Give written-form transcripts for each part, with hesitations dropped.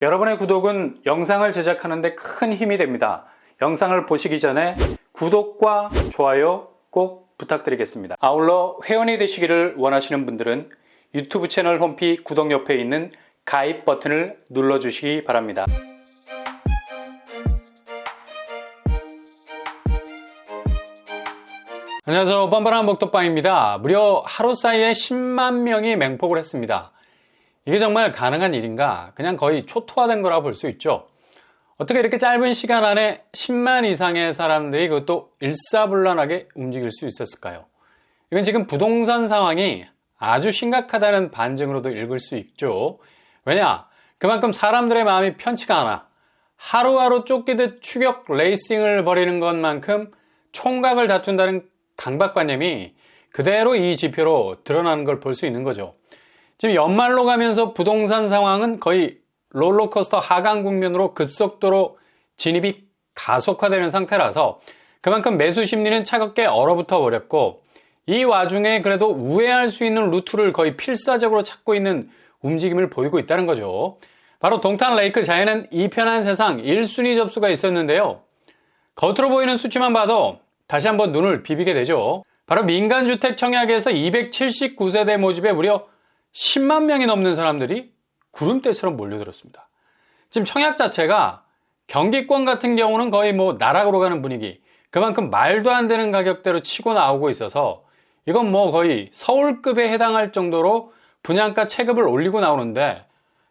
여러분의 구독은 영상을 제작하는 데 큰 힘이 됩니다. 영상을 보시기 전에 구독과 좋아요 꼭 부탁드리겠습니다. 아울러 회원이 되시기를 원하시는 분들은 유튜브 채널 홈피 구독 옆에 있는 가입 버튼을 눌러주시기 바랍니다. 안녕하세요. 뻔뻔한 먹덕방입니다. 무려 하루 사이에 10만 명이 맹폭을 했습니다. 이게 정말 가능한 일인가? 그냥 거의 초토화된 거라 볼 수 있죠. 어떻게 이렇게 짧은 시간 안에 10만 이상의 사람들이 그것도 일사불란하게 움직일 수 있었을까요? 이건 지금 부동산 상황이 아주 심각하다는 반증으로도 읽을 수 있죠. 왜냐? 그만큼 사람들의 마음이 편치가 않아. 하루하루 쫓기듯 추격 레이싱을 벌이는 것만큼 총각을 다툰다는 강박관념이 그대로 이 지표로 드러나는 걸 볼 수 있는 거죠. 지금 연말로 가면서 부동산 상황은 거의 롤러코스터 하강 국면으로 급속도로 진입이 가속화되는 상태라서 그만큼 매수 심리는 차갑게 얼어붙어 버렸고, 이 와중에 그래도 우회할 수 있는 루트를 거의 필사적으로 찾고 있는 움직임을 보이고 있다는 거죠. 바로 동탄 레이크 자연은 이편한 세상 1순위 접수가 있었는데요. 겉으로 보이는 수치만 봐도 다시 한번 눈을 비비게 되죠. 바로 민간주택 청약에서 279세대 모집에 무려 10만 명이 넘는 사람들이 구름대처럼 몰려들었습니다. 지금 청약 자체가 경기권 같은 경우는 거의 나락으로 가는 분위기, 그만큼 말도 안 되는 가격대로 치고 나오고 있어서 이건 거의 서울급에 해당할 정도로 분양가 체급을 올리고 나오는데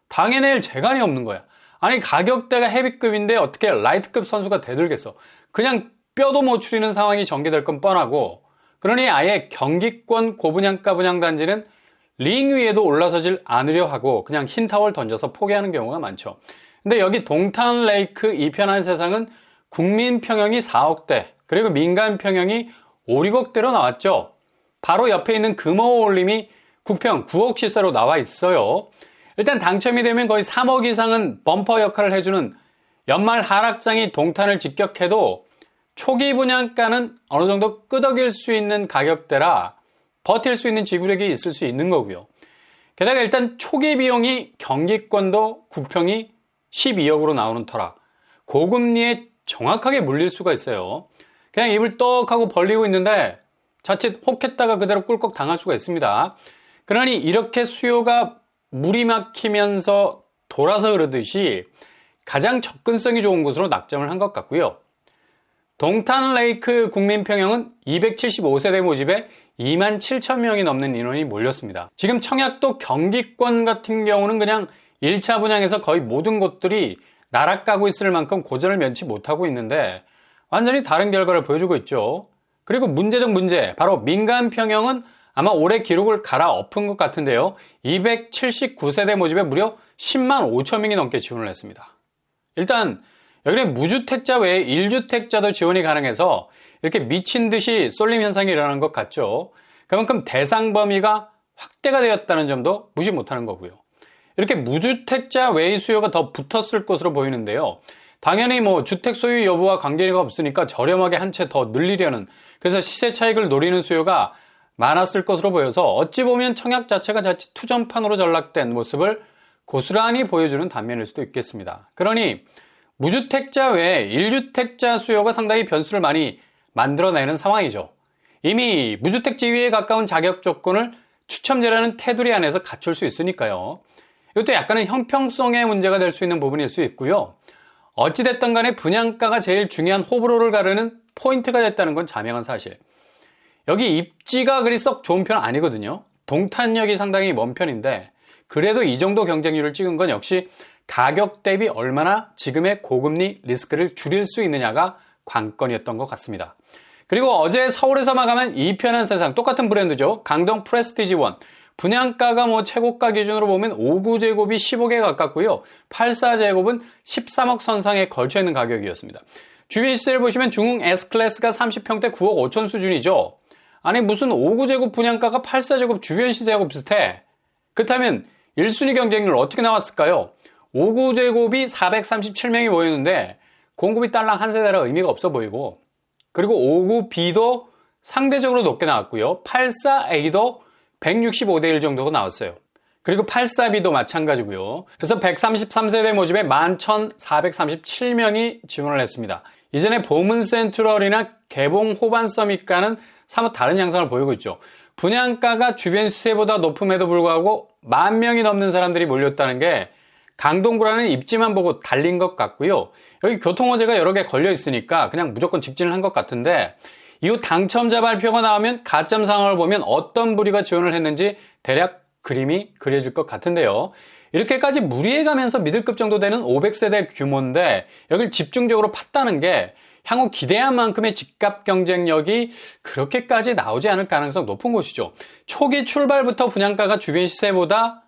당해낼 재간이 없는 거야. 아니, 가격대가 헤비급인데 어떻게 라이트급 선수가 대들겠어. 그냥 뼈도 못 추리는 상황이 전개될 건 뻔하고, 그러니 아예 경기권 고분양가 분양단지는 링 위에도 올라서질 않으려 하고 그냥 흰 타월 던져서 포기하는 경우가 많죠. 근데 여기 동탄 레이크 이편한 세상은 국민 평형이 4억대, 그리고 민간 평형이 5, 6억대로 나왔죠. 바로 옆에 있는 금호 올림이 국평 9억 시세로 나와 있어요. 일단 당첨이 되면 거의 3억 이상은 범퍼 역할을 해주는 연말 하락장이 동탄을 직격해도 초기 분양가는 어느 정도 끄덕일 수 있는 가격대라 버틸 수 있는 지구력이 있을 수 있는 거고요. 게다가 일단 초기 비용이 경기권도 국평이 12억으로 나오는 터라 고금리에 정확하게 물릴 수가 있어요. 그냥 입을 떡 하고 벌리고 있는데 자칫 혹했다가 그대로 꿀꺽 당할 수가 있습니다. 그러니 이렇게 수요가 물이 막히면서 돌아서 흐르듯이 가장 접근성이 좋은 곳으로 낙점을 한 것 같고요. 동탄 레이크 국민평형은 275세대 모집에 2만 7천 명이 넘는 인원이 몰렸습니다. 지금 청약도 경기권 같은 경우는 그냥 1차 분양에서 거의 모든 곳들이 나락가고 있을 만큼 고전을 면치 못하고 있는데 완전히 다른 결과를 보여주고 있죠. 그리고 문제적 문제, 바로 민간 평형은 아마 올해 기록을 갈아엎은 것 같은데요. 279세대 모집에 무려 10만 5천 명이 넘게 지원을 했습니다. 일단 여기는 무주택자 외에 1주택자도 지원이 가능해서 이렇게 미친 듯이 쏠림 현상이 일어나는 것 같죠. 그만큼 대상 범위가 확대가 되었다는 점도 무시 못하는 거고요. 이렇게 무주택자 외의 수요가 더 붙었을 것으로 보이는데요. 당연히 주택 소유 여부와 관계가 없으니까 저렴하게 한 채 더 늘리려는, 그래서 시세 차익을 노리는 수요가 많았을 것으로 보여서 어찌 보면 청약 자체가 자칫 투전판으로 전락된 모습을 고스란히 보여주는 단면일 수도 있겠습니다. 그러니 무주택자 외에 1주택자 수요가 상당히 변수를 많이 만들어내는 상황이죠. 이미 무주택 지위에 가까운 자격 조건을 추첨제라는 테두리 안에서 갖출 수 있으니까요. 이것도 약간은 형평성의 문제가 될 수 있는 부분일 수 있고요. 어찌됐든 간에 분양가가 제일 중요한 호불호를 가르는 포인트가 됐다는 건 자명한 사실. 여기 입지가 그리 썩 좋은 편 아니거든요. 동탄역이 상당히 먼 편인데 그래도 이 정도 경쟁률을 찍은 건 역시 가격 대비 얼마나 지금의 고금리 리스크를 줄일 수 있느냐가 관건이었던 것 같습니다. 그리고 어제 서울에서 마감한 이편한 세상, 똑같은 브랜드죠. 강동 프레스티지1. 분양가가 최고가 기준으로 보면 5구제곱이 10억에 가깝고요. 84제곱은 13억 선상에 걸쳐 있는 가격이었습니다. 주변 시세를 보시면 중흥 S클래스가 30평대 9억 5천 수준이죠. 아니, 무슨 5구제곱 분양가가 84제곱 주변 시세하고 비슷해. 그렇다면 1순위 경쟁률 어떻게 나왔을까요? 5구제곱이 437명이 모였는데 공급이 딸랑 한 세대라 의미가 없어 보이고, 그리고 5구B도 상대적으로 높게 나왔고요. 84A도 165대 1 정도가 나왔어요. 그리고 84B도 마찬가지고요. 그래서 133세대 모집에 11,437명이 지원을 했습니다. 이전에 보문 센트럴이나 개봉 호반 서밋과는 사뭇 다른 양상을 보이고 있죠. 분양가가 주변 시세보다 높음에도 불구하고 10,000명이 넘는 사람들이 몰렸다는 게 강동구라는 입지만 보고 달린 것 같고요. 여기 교통호재가 여러 개 걸려 있으니까 그냥 무조건 직진을 한 것 같은데, 이후 당첨자 발표가 나오면 가점 상황을 보면 어떤 부류가 지원을 했는지 대략 그림이 그려질 것 같은데요. 이렇게까지 무리해가면서 미들급 정도 되는 500세대 규모인데 여길 집중적으로 팠다는 게 향후 기대한 만큼의 집값 경쟁력이 그렇게까지 나오지 않을 가능성 높은 곳이죠. 초기 출발부터 분양가가 주변 시세보다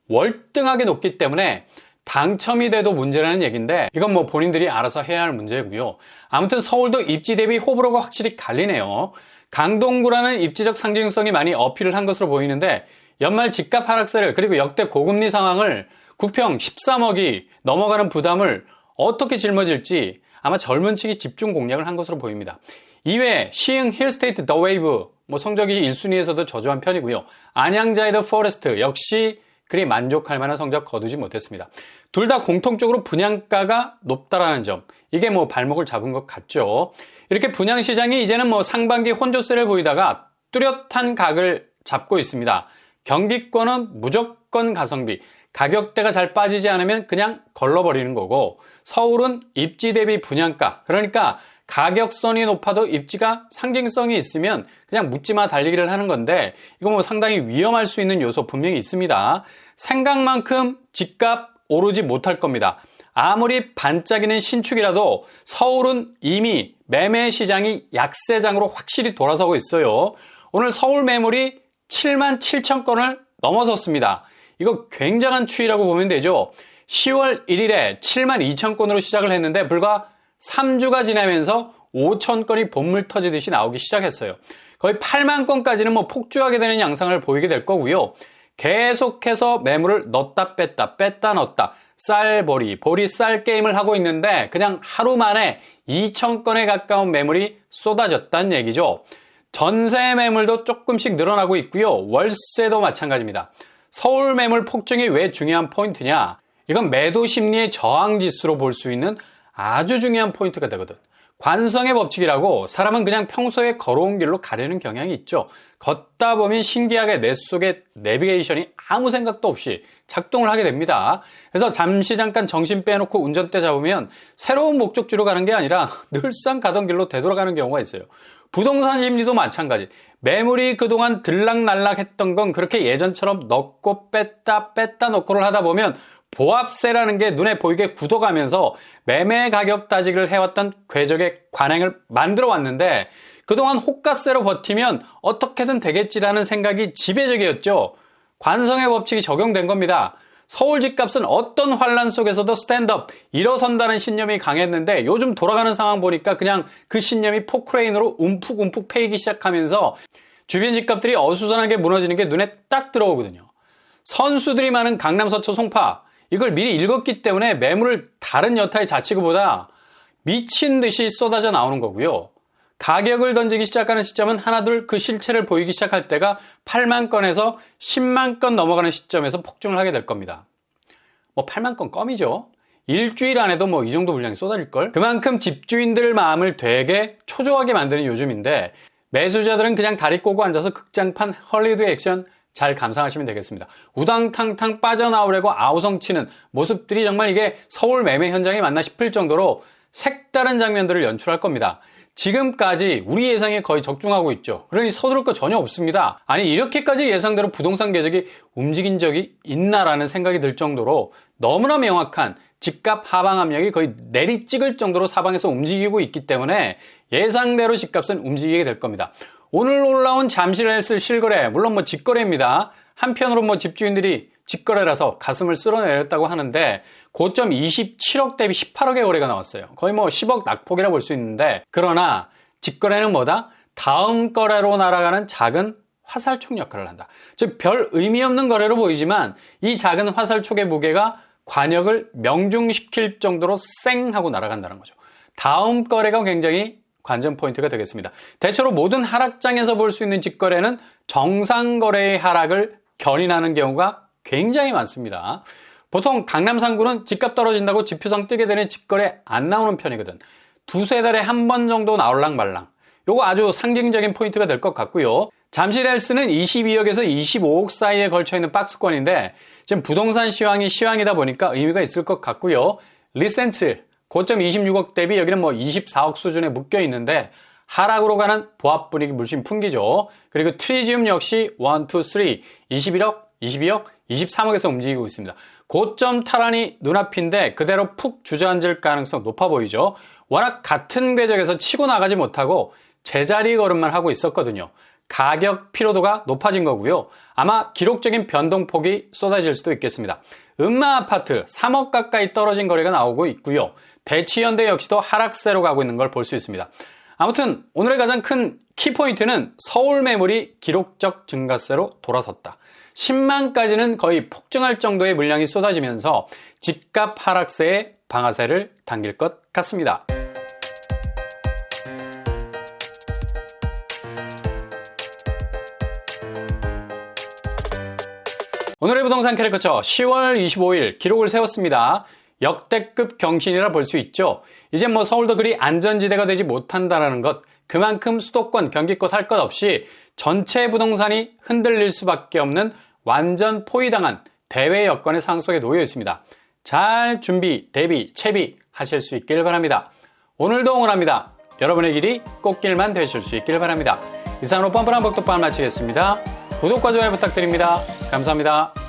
월등하게 높기 때문에 당첨이 돼도 문제라는 얘기인데, 이건 뭐 본인들이 알아서 해야 할 문제고요. 아무튼 서울도 입지 대비 호불호가 확실히 갈리네요. 강동구라는 입지적 상징성이 많이 어필을 한 것으로 보이는데, 연말 집값 하락세를, 그리고 역대 고금리 상황을, 구평 13억이 넘어가는 부담을 어떻게 짊어질지 아마 젊은 층이 집중 공략을 한 것으로 보입니다. 이외에 시흥 힐스테이트 더 웨이브, 성적이 1순위에서도 저조한 편이고요. 안양자이더 포레스트 역시 그리 만족할 만한 성적 거두지 못했습니다. 둘 다 공통적으로 분양가가 높다라는 점, 이게 발목을 잡은 것 같죠. 이렇게 분양시장이 이제는 상반기 혼조세를 보이다가 뚜렷한 각을 잡고 있습니다. 경기권은 무조건 가성비, 가격대가 잘 빠지지 않으면 그냥 걸러버리는 거고, 서울은 입지 대비 분양가, 그러니까 가격선이 높아도 입지가 상징성이 있으면 그냥 묻지마 달리기를 하는 건데, 이거 상당히 위험할 수 있는 요소 분명히 있습니다. 생각만큼 집값 오르지 못할 겁니다. 아무리 반짝이는 신축이라도 서울은 이미 매매 시장이 약세장으로 확실히 돌아서고 있어요. 오늘 서울 매물이 77,000건을 넘어섰습니다. 이거 굉장한 추이라고 보면 되죠. 10월 1일에 72,000건으로 시작을 했는데 불과 3주가 지나면서 5,000건이 본물 터지듯이 나오기 시작했어요. 거의 8만 건까지는 폭주하게 되는 양상을 보이게 될 거고요. 계속해서 매물을 넣었다 뺐다, 뺐다 넣었다, 쌀보리, 보리 쌀 게임을 하고 있는데 그냥 하루 만에 2,000건에 가까운 매물이 쏟아졌다는 얘기죠. 전세 매물도 조금씩 늘어나고 있고요. 월세도 마찬가지입니다. 서울 매물 폭증이 왜 중요한 포인트냐? 이건 매도 심리의 저항 지수로 볼 수 있는 아주 중요한 포인트가 되거든. 관성의 법칙이라고, 사람은 그냥 평소에 걸어온 길로 가려는 경향이 있죠. 걷다 보면 신기하게 내 속에 내비게이션이 아무 생각도 없이 작동을 하게 됩니다. 그래서 잠깐 정신 빼놓고 운전대 잡으면 새로운 목적지로 가는 게 아니라 늘상 가던 길로 되돌아가는 경우가 있어요. 부동산 심리도 마찬가지. 매물이 그동안 들락날락 했던 건 그렇게 예전처럼 넣고 뺐다 넣고를 하다 보면 보합세라는 게 눈에 보이게 굳어가면서 매매 가격 따지기를 해왔던 궤적의 관행을 만들어 왔는데, 그동안 호가세로 버티면 어떻게든 되겠지라는 생각이 지배적이었죠. 관성의 법칙이 적용된 겁니다. 서울 집값은 어떤 환란 속에서도 스탠드업, 일어선다는 신념이 강했는데 요즘 돌아가는 상황 보니까 그냥 그 신념이 포크레인으로 움푹움푹 패이기 시작하면서 주변 집값들이 어수선하게 무너지는 게 눈에 딱 들어오거든요. 선수들이 많은 강남, 서초, 송파, 이걸 미리 읽었기 때문에 매물을 다른 여타의 자치구보다 미친 듯이 쏟아져 나오는 거고요. 가격을 던지기 시작하는 시점은 하나둘 그 실체를 보이기 시작할 때가 8만 건에서 10만 건 넘어가는 시점에서 폭증을 하게 될 겁니다. 8만 건 껌이죠. 일주일 안에도 이 정도 물량이 쏟아질걸? 그만큼 집주인들 마음을 되게 초조하게 만드는 요즘인데, 매수자들은 그냥 다리 꼬고 앉아서 극장판 헐리우드 액션 잘 감상하시면 되겠습니다. 우당탕탕 빠져나오려고 아우성치는 모습들이 정말 이게 서울 매매 현장이 맞나 싶을 정도로 색다른 장면들을 연출할 겁니다. 지금까지 우리 예상에 거의 적중하고 있죠. 그러니 서두를 거 전혀 없습니다. 아니, 이렇게까지 예상대로 부동산 궤적이 움직인 적이 있나라는 생각이 들 정도로 너무나 명확한 집값 하방 압력이 거의 내리찍을 정도로 사방에서 움직이고 있기 때문에 예상대로 집값은 움직이게 될 겁니다. 오늘 올라온 잠실 헬스 실거래, 물론 직거래입니다. 한편으로 집주인들이 직거래라서 가슴을 쓸어내렸다고 하는데 고점 27억 대비 18억의 거래가 나왔어요. 거의 10억 낙폭이라 볼 수 있는데, 그러나 직거래는 뭐다? 다음 거래로 날아가는 작은 화살촉 역할을 한다. 즉 별 의미 없는 거래로 보이지만 이 작은 화살촉의 무게가 관역을 명중시킬 정도로 쌩 하고 날아간다는 거죠. 다음 거래가 굉장히 관전 포인트가 되겠습니다. 대체로 모든 하락장에서 볼 수 있는 직거래는 정상 거래의 하락을 견인하는 경우가 굉장히 많습니다. 보통 강남 상구는 집값 떨어진다고 지표상 뜨게 되는 집거래 안 나오는 편이거든. 두세 달에 한 번 정도 나올랑 말랑. 요거 아주 상징적인 포인트가 될 것 같고요. 잠실헬스는 22억에서 25억 사이에 걸쳐있는 박스권인데 지금 부동산 시황이다 보니까 의미가 있을 것 같고요. 리센츠 고점 26억 대비 여기는 뭐 24억 수준에 묶여 있는데 하락으로 가는 보합 분위기 물씬 풍기죠. 그리고 트리지움 역시 1, 2, 3 21억, 22억, 23억에서 움직이고 있습니다. 고점 탈환이 눈앞인데 그대로 푹 주저앉을 가능성 높아 보이죠. 워낙 같은 궤적에서 치고 나가지 못하고 제자리 걸음만 하고 있었거든요. 가격 피로도가 높아진 거고요. 아마 기록적인 변동폭이 쏟아질 수도 있겠습니다. 음마아파트 3억 가까이 떨어진 거래가 나오고 있고요. 대치현대 역시도 하락세로 가고 있는 걸 볼 수 있습니다. 아무튼 오늘의 가장 큰 키포인트는 서울 매물이 기록적 증가세로 돌아섰다. 10만까지는 거의 폭증할 정도의 물량이 쏟아지면서 집값 하락세에 방아쇠를 당길 것 같습니다. 오늘의 부동산 캐리커처 10월 25일 기록을 세웠습니다. 역대급 경신이라 볼 수 있죠. 이제 뭐 서울도 그리 안전지대가 되지 못한다는 것, 그만큼 수도권, 경기권 할 것 없이 전체 부동산이 흔들릴 수밖에 없는 완전 포위당한 대외 여건의 상황 속에 놓여 있습니다. 잘 준비, 대비, 채비 하실 수 있길 바랍니다. 오늘도 응원합니다. 여러분의 길이 꽃길만 되실 수 있길 바랍니다. 이상으로 뻔뻔한 복덕방을 마치겠습니다. 구독과 좋아요 부탁드립니다. 감사합니다.